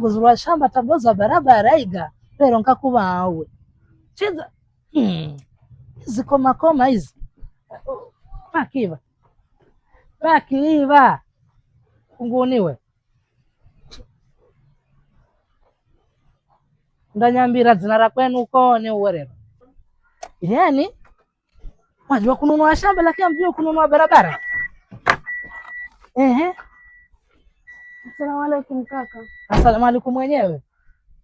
Kuzurwa shamba tabloza barabara iga. Lero nkakuba awe. Chiza. Hizi koma hizi. Pakiva. Pakiva. Nguniwe. Ndanyambira zinara kwenu uko ni uwerero. Yani wajua kununua shamba lakini mjua kununua barabara. Asalamu alaykum kaka. Asalamu alaykum mwenyewe.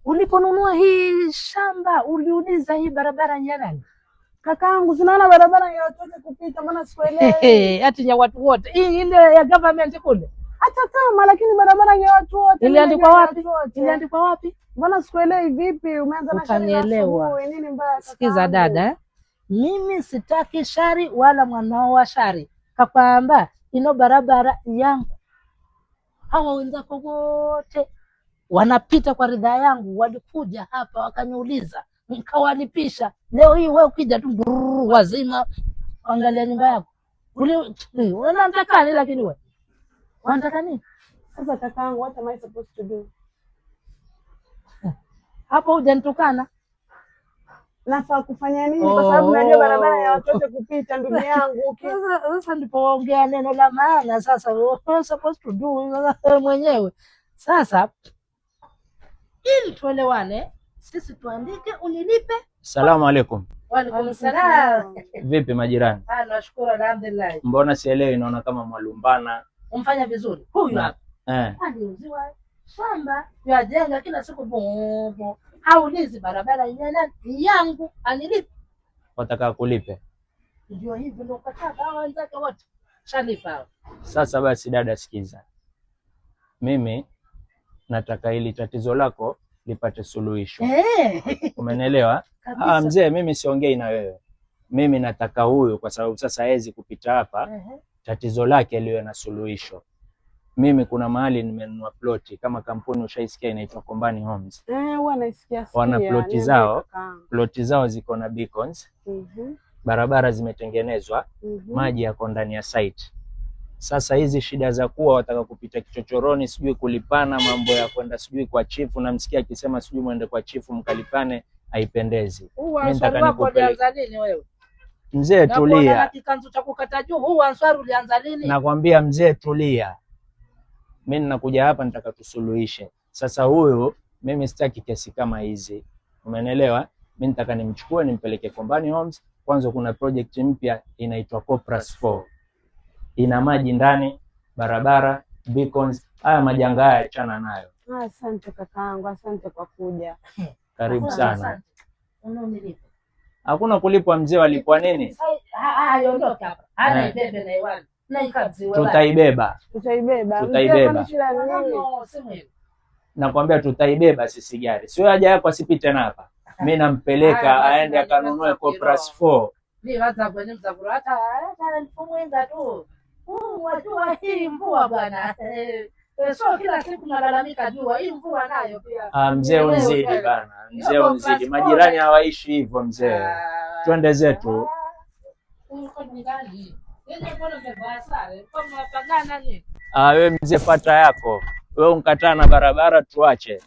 Uliponunua hii shamba uliuliza hii barabara ni ya nani? Kakaangu sinaona barabara ya watoto kupita maana sikuelewi. Ati ya watu wote. Hii ile ya government kule. Hata kama lakini barabara ya watu wote. Iliandikwa wapi? Iliandikwa wapi? Mbona sikuelewi vipi? Umeanza na shari na asubuhi. Nini mbaya kaka? Sikiza dada, mimi sitaki shari wala mwanao wa shari. Kakwamba ino barabara yangu. Hawa wenzako wote wanapita kwa ridhaa yangu, walikuja hapa wakaniuliza, nikawalipisha. Leo hii wewe ukija tu wazima angalia nyumba yako. Unataka nini lakini wewe? Unataka nini? Sasa kakaangu, what am I supposed to do? Hapo hujanitukana. Nafaa kufanya nini kwa sababu najua barabara ya watoto kupita ndugu yangu. Sasa ndipo ongea neno la maana sasa. We're supposed to do mwenyewe. Sasa ili tuelewane, sisi tuandike unilipe. Salamu alaykum. Wa alaykum salaam. Vipi majirani? Nashukuru alhamdulillah. Mbona sielewi, inaona kama mwalumbana. Umfanya vizuri. Huyu aliuziwa shamba ya jenga kila siku bobo. Haulizi barabara yenyewe yangu anilipe. Wataka kulipe? Ndio hivi ndio ukataka hao wenzake wote. Shalipa. Sasa basi dada, sikiza. Mimi nataka ili tatizo lako lipate suluhisho. Umenielewa? Mzee, mimi siongei na wewe. Mimi nataka huyu kwa sababu sasa hawezi kupita hapa. Tatizo lake liwe na suluhisho. Mimi kuna mahali nimenunua ploti kama kampuni ushaisikia inaitwa Kombani Homes. Huwa naisikia. Wana ploti zao ziko na beacons. Barabara zimetengenezwa, maji yako ndani ya site. Sasa hizi shida za kuwa wataka kupita kichochoroni, sijui kulipana, mambo ya kwenda sijui kwa chifu, namsikia akisema sijui muende kwa chifu mkalipane, haipendezi. Mimi nataka nikupeleke nini wewe? Mzee tulia. Na kikanzu cha kukata juu, huu ansari ulianza lini? Nakwambia mzee tulia. Mimi ninakuja hapa nataka tusuluhishe. Sasa huyu mimi sitaki kesi kama hizi. Umeelewa? Mimi nataka nimchukue nimpeleke Kombani Homes. Kwanza kuna project mpya inaitwa Copras 4. Ina maji ndani, barabara, beacons. Haya majanga haya achana nayo. Asante kakaangu, asante kwa kuja. Karibu sana. Hakuna kulipwa mzee, walipwa nini? Ondoka hapa. Ana ibebe na iwani. Na ikabziwa. Tutaibeba. Nakwambia tutaibeba sisi gari. Sio haja yako asipite na hapa. Mimi nampeleka aende akanunue Copras 4. Mimi waza kwenye mzabura hata nifumuinga tu. Wajua hii mvua bwana. So kila siku nalalamika jua hii mvua nayo pia. Mzee unzidi bana. Mzee unzidi. Majirani hawaishi hivyo mzee. Twende zetu. Wewe mzee pata yako. Wewe unkataa na barabara tuache.